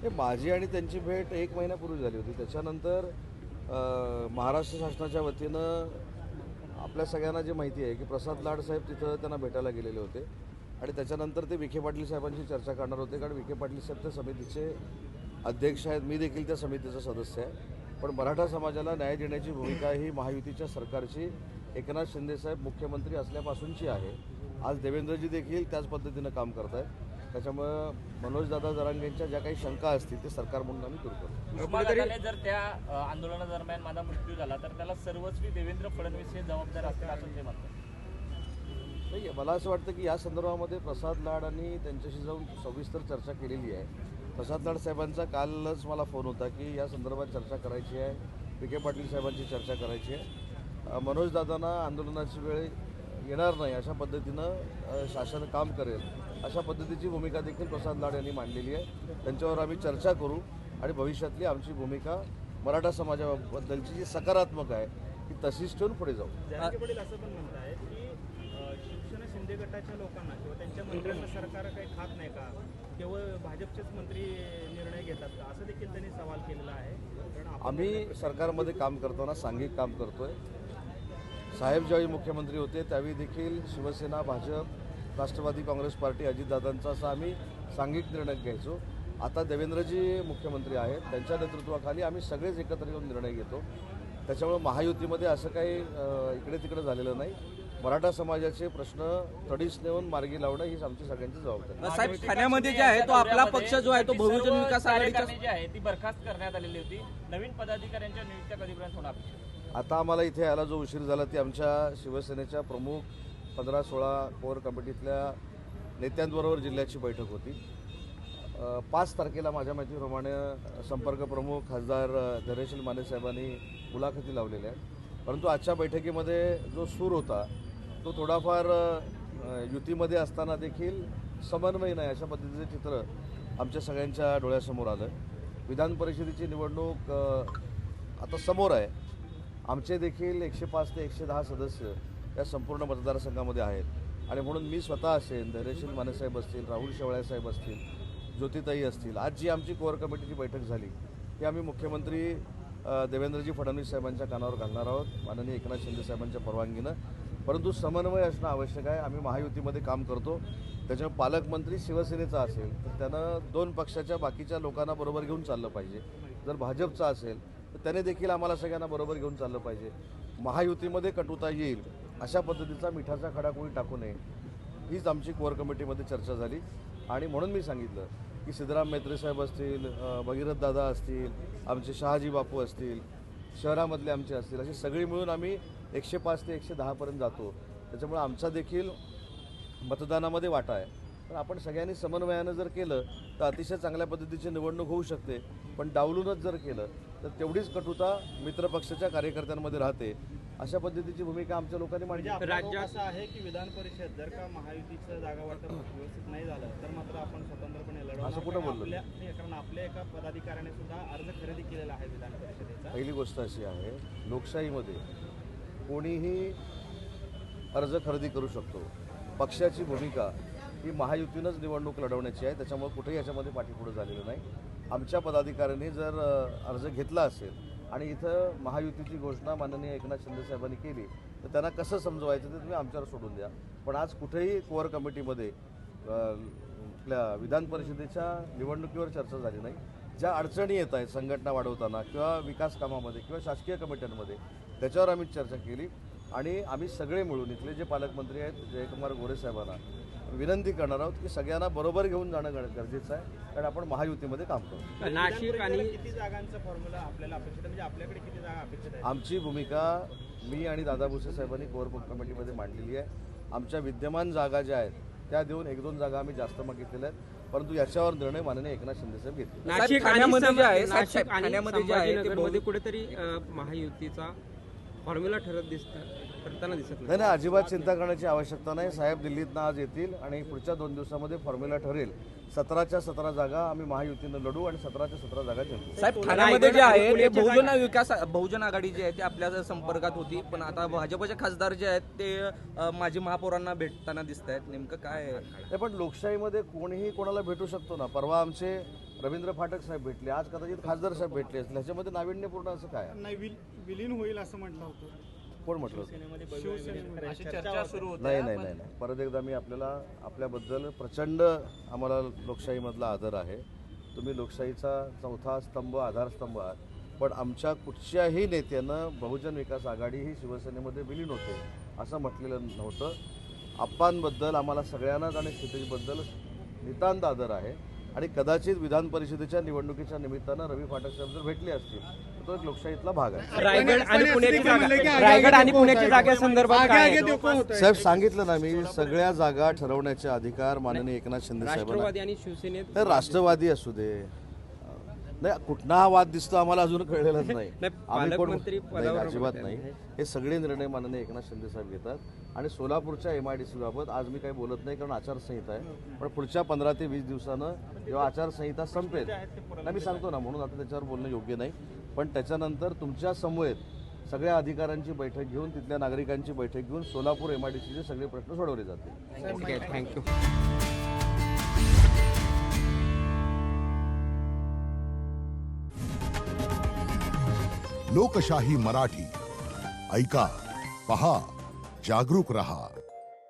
हे माझी आणि त्यांची भेट 1 महिन्यापूर्वी झाली होती. त्याच्यानंतर महाराष्ट्र शासनाच्या वतीनं आपल्या सगळ्यांना जे माहिती आहे की प्रसाद लाड साहेब तिथं त्यांना भेटायला गेलेले होते आणि त्याच्यानंतर ते विखे पाटील साहेबांची चर्चा करणार होते, कारण विखे पाटील साहेब त्या समितीचे अध्यक्ष आहेत. मी देखील त्या समितीचा सदस्य आहे. पण मराठा समाजाला न्याय देण्याची भूमिका ही महायुतीच्या सरकारची एकनाथ शिंदेसाहेब मुख्यमंत्री असल्यापासूनची आहे. आज देवेंद्रजी देखील त्याच पद्धतीनं काम करत आहेत. त्याच्यामुळं मनोजदादा जरांगेंच्या ज्या काही शंका असतील ते सरकार म्हणून आम्ही दूर करतो. उस्मानाबादने जर त्या आंदोलनादरम्यान माझा मृत्यू झाला तर त्याला सर्वस्वी देवेंद्र फडणवीस हे जबाबदार असतील असं ते म्हणतात. नाही, मला असं वाटतं की या संदर्भामध्ये प्रसाद लाड आणि त्यांच्याशी जाऊन सविस्तर चर्चा केलेली आहे. प्रसाद लाड साहेबांचा कालच मला फोन होता की या संदर्भात चर्चा करायची आहे, विखे पाटील साहेबांची चर्चा करायची आहे. मनोजदादांना आंदोलनाची वेळ येणार नाही अशा पद्धतीनं शासन काम करेल अशा पद्धतीची भूमिका देखील प्रसाद लाड यांनी मांडलेली आहे. त्यांच्यावर आम्ही चर्चा करू आणि भविष्यातली आमची भूमिका मराठा समाजाबद्दलची जी सकारात्मक आहे ती तशीच ठेवून पुढे जाऊ. जरांगे पाटील असं पण म्हणत आहेत की शिवसेना शिंदे गटाच्या लोकांना किंवा त्यांच्या मंत्र्यांना सरकार काही खात नाही का, केवळ भाजपचेच मंत्री निर्णय घेतात का, असं देखील त्यांनी सवाल केलेला आहे. कारण आम्ही सरकारमध्ये काम करताना सांघिक काम करतोय. साहेब ज्यावेळी मुख्यमंत्री होते त्यावेळी देखील शिवसेना, भाजप, राष्ट्रवादी काँग्रेस पार्टी, अजितदादांचा असा आम्ही सांघिक निर्णय घ्यायचो. आता देवेंद्रजी मुख्यमंत्री आहेत, त्यांच्या नेतृत्वाखाली आम्ही सगळेच एकत्र येऊन निर्णय घेतो. त्याच्यामुळे महायुतीमध्ये असं काही इकडे तिकडे झालेलं नाही. मराठा समाजाचे प्रश्न तडीस नेऊन मार्गी लावणं ही आमची सगळ्यांची जबाबदारी आहे. साहेब, ठाण्यामध्ये जे आहे तो आपला पक्ष जो आहे तो बहुजन विकास आघाडीचा जी आहे ती बरखास्त करण्यात आलेली होती. नवीन पदाधिकाऱ्यांच्या नियुक्त्या कधीपर्यंत होणार अपेक्षित? आता आम्हाला इथे यायला जो उशीर झाला ती आमच्या शिवसेनेच्या प्रमुख 15-16 कोर कमिटीतल्या नेत्यांबरोबर जिल्ह्याची बैठक होती. 5 तारखेला माझ्या माहितीप्रमाणे संपर्क प्रमुख खासदार धैर्यशील माने साहेबांनी मुलाखती लावलेल्या आहेत. परंतु आजच्या बैठकीमध्ये जो सूर होता तो थोडाफार युतीमध्ये असताना देखील समन्वय नाही अशा पद्धतीचे चित्र आमच्या सगळ्यांच्या डोळ्यासमोर आलं. विधान परिषदेची निवडणूक आता समोर आहे. आमचे देखील 105 ते 110 सदस्य या संपूर्ण मतदारसंघामध्ये आहेत आणि म्हणून मी स्वतः असेल, धैर्यशील मानेसाहेब असतील, राहुल शेवाळ्यासाहेब असतील, ज्योतिताई असतील, आज जी आमची कोअर कमिटीची बैठक झाली ती आम्ही मुख्यमंत्री देवेंद्रजी फडणवीस साहेबांच्या कानावर घालणार आहोत माननीय एकनाथ शिंदे साहेबांच्या परवानगीनं. परंतु समन्वय असणं आवश्यक आहे. आम्ही महायुतीमध्ये काम करतो. त्याच्यामुळे पालकमंत्री शिवसेनेचा असेल तर त्यानं 2 पक्षाच्या बाकीच्या लोकांना बरोबर घेऊन चाललं पाहिजे. जर भाजपचा असेल तर त्याने देखील आम्हाला सगळ्यांना बरोबर घेऊन चाललं पाहिजे. महायुतीमध्ये कटुता येईल अशा पद्धतीचा मिठाचा खडा कोणी टाकू नये हीच आमची कोअर कमिटीमध्ये चर्चा झाली. आणि म्हणून मी सांगितलं की सिद्धराम मेत्रे साहेब असतील, भगीरथ दादा असतील, आमचे शहाजी बापू असतील, शहरामधले आमचे असतील, अशी सगळी मिळून आम्ही 105 ते 110पर्यंत जातो. त्याच्यामुळे आमचा देखील मतदानामध्ये वाटा आहे. पण आपण सगळ्यांनी समन्वयानं जर केलं तर अतिशय चांगल्या पद्धतीची निवडणूक होऊ शकते. पण डावलूनच जर केलं तर तेवढीच कटुता मित्रपक्षाच्या कार्यकर्त्यांमध्ये राहते. अशा पद्धतीची भूमिका आमच्या लोकांनी मांडली. राज्य असं आहे की विधान परिषद जर का महायुतीचं जागा वाटप व्यवस्थित नाही झालं तर मात्र आपण स्वतंत्रपणे लढवणार. असं कुठं बोललो? कारण आपल्या एका पदाधिकाऱ्याने सुद्धा अर्ज खरेदी केलेला आहे विधान परिषदेचा. पहिली गोष्ट अशी आहे, लोकशाहीमध्ये कोणीही अर्ज खरेदी करू शकतो. पक्षाची भूमिका ही महायुतीनंच निवडणूक लढवण्याची आहे. त्याच्यामुळे कुठेही याच्यामध्ये पाठीपुढं झालेलं नाही. आमच्या पदाधिकाऱ्यांनी जर अर्ज घेतला असेल आणि इथं महायुतीची घोषणा माननीय एकनाथ शिंदे साहेबांनी केली तर त्यांना कसं समजवायचं ते तुम्ही आमच्यावर सोडून द्या. पण आज कुठेही कोअर कमिटीमध्ये आपल्या विधान परिषदेच्या निवडणुकीवर चर्चा झाली नाही. ज्या अडचणी येत आहेत संघटना वाढवताना किंवा विकास कामामध्ये किंवा शासकीय कमिट्यांमध्ये त्याच्यावर आम्ही चर्चा केली. आणि आम्ही सगळे मिळून इथले जे पालकमंत्री आहेत जयकुमार गोरे साहेबांना विनंती करणार आहोत की सगळ्यांना बरोबर घेऊन जाणं गरजेचं आहे, कारण आपण महायुतीमध्ये काम करतो. नाशिक आणि किती जागांचा फॉर्म्युला आपल्याला अपेक्षित आहे, म्हणजे आपल्याकडे किती जागा अपेक्षित आहे? आमची भूमिका मी आणि दादा भुसे साहेबांनी कोअर कमिटीमध्ये मांडलेली आहे. आमच्या विद्यमान जागा ज्या आहेत त्या देऊन 1-2 जागा आम्ही जास्त मागितलेल्या आहेत. परंतु याच्यावर निर्णय माननीय एकनाथ शिंदे साहेब घेतले. नाशिक ठाण्यामध्ये जे आहे, नाशिक आणि ठाण्यामध्ये जे आहे ते संभाजीनगरमध्ये कुठेतरी महायुतीचा फॉर्म्युला ठरत फिरताना दिसत नाही नाही, अजिबात चिंता करण्याची आवश्यकता नाही. साहेब दिल्लीतनं आज येतील आणि पुढच्या 2 दिवसामध्ये फॉर्म्युला ठरेल. 17च्या 17 जागा आम्ही महायुतीनं लढू आणि 17च्या 17 जागा जिंकू. साहेब ठाण्यामध्ये जे आहे ते बहुजन आघाडी जी आहे ते आपल्या संपर्कात होती, पण आता भाजपचे खासदार जे आहेत ते माजी महापौरांना भेटताना दिसत आहेत. नेमकं काय आहे? नाही, पण लोकशाहीमध्ये कोणीही कोणाला भेटू शकतो ना. परवा आमचे रवींद्र फाटक साहेब भेटले, आज कदाचित खासदार साहेब भेटले असतील. ह्याच्यामध्ये नाविन्यपूर्ण असं काय आहे? नाही विलीन होईल असं म्हटलं होतं. कोण म्हटलं? अशी चर्चा सुरू होती. नाही नाही नाही नाही, परत एकदा मी आपल्याबद्दल प्रचंड आम्हाला लोकशाहीमधला आदर आहे. तुम्ही लोकशाहीचा चौथा स्तंभ, आधारस्तंभ आहात. पण आमच्या कुठच्याही नेत्यानं बहुजन विकास आघाडी ही शिवसेनेमध्ये विलीन होते असं म्हटलेलं नव्हतं. आप्पांबद्दल आम्हाला सगळ्यांनाच आणि स्थितीबद्दल नितांत आदर आहे आणि कदाचित विधान परिषदेच्या निवडणुकीच्या निमित्तानं रवी फाटक साहेब जर भेटले असतील तर तो एक लोकशाहीतला भाग आहे. रायगड आणि पुण्याच्या जागेसंदर्भात काय आहे? साहेब सांगितलं ना मी, सगळ्या जागा ठरवण्याचे अधिकार माननीय एकनाथ शिंदे साहेबांना. राष्ट्रवादी आणि शिवसेनेत तर राष्ट्रवादी असू दे, नाही कुठला हा वाद दिसतो आम्हाला अजून कळलेलाच नाही. नाही, आम्ही कोण पालकमंत्री नाही, पदावर अजिबात होते. नाही. हे सगळे निर्णय माननीय एकनाथ शिंदे साहेब घेतात. आणि सोलापूरच्या MIDC बाबत आज मी काही बोलत नाही कारण आचारसंहिता आहे. पण पुढच्या 15 ते 20 दिवसानं जेव्हा आचारसंहिता संपेल ना, मी सांगतो ना, म्हणून आता त्याच्यावर बोलणं योग्य नाही. पण त्याच्यानंतर तुमच्या समवेत सगळ्या अधिकाऱ्यांची बैठक घेऊन, तिथल्या नागरिकांची बैठक घेऊन सोलापूर MIDCचे सगळे प्रश्न सोडवले जातील. Okay, thank you. लोकशाही मराठी ऐका, पहा, जागरूक रहा.